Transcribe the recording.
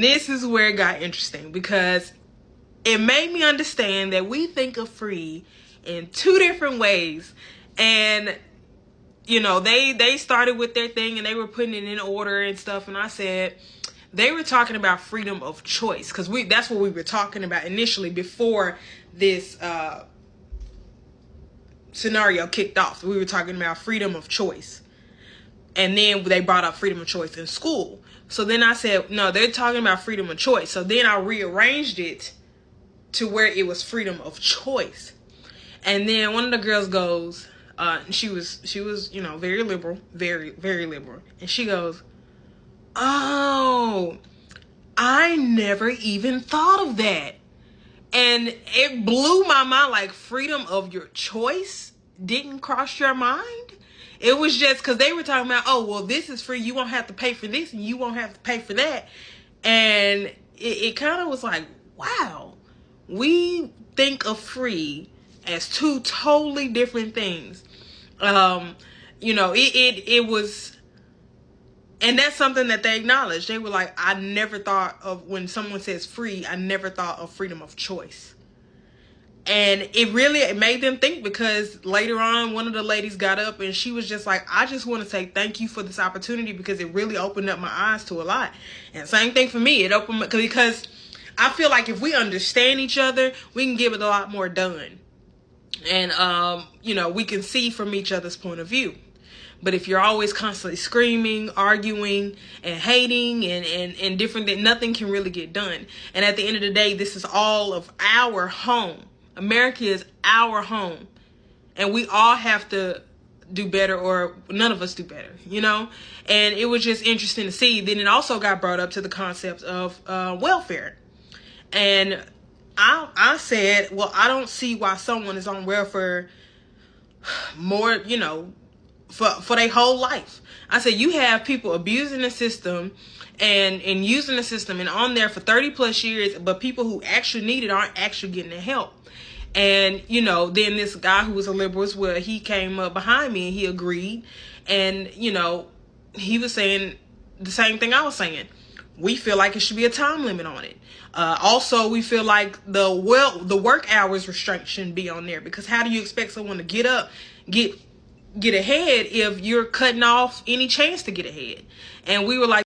This is where it got interesting, because it made me understand that we think of free in two different ways. And you know, they started with their thing and they were putting it in order and stuff, and I said they were talking about freedom of choice, because that's what we were talking about initially before this scenario kicked off. We were talking about freedom of choice, and then they brought up freedom of choice in school. So then I said, no, they're talking about freedom of choice. So then I rearranged it to where it was freedom of choice. And then one of the girls goes, she was, you know, very liberal, very, very liberal. And she goes, oh, I never even thought of that. And it blew my mind, like, freedom of your choice didn't cross your mind. It was just because they were talking about, oh, well, this is free. You won't have to pay for this and you won't have to pay for that. And it kind of was like, wow, we think of free as two totally different things. You know, it was, and that's something that they acknowledged. They were like, I never thought of, when someone says free, I never thought of freedom of choice. And it made them think, because later on, one of the ladies got up and she was just like, I just want to say thank you for this opportunity, because it really opened up my eyes to a lot. And same thing for me. It opened, because I feel like if we understand each other, we can give it a lot more done. And, you know, we can see from each other's point of view. But if you're always constantly screaming, arguing, and hating, and different, that nothing can really get done. And at the end of the day, this is all of our home. America is our home. And we all have to do better, or none of us do better, you know? And it was just interesting to see. Then it also got brought up to the concept of welfare. And I said, well, I don't see why someone is on welfare more, you know, for their whole life. I said, you have people abusing the system and using the system and on there for 30 plus years, but people who actually need it aren't actually getting the help. And, you know, then this guy who was a liberal as well, he came up behind me and he agreed. And, you know, he was saying the same thing I was saying. We feel like it should be a time limit on it. Also, we feel like the work hours restriction be on there, because how do you expect someone to get up, get ahead if you're cutting off any chance to get ahead? And we were like,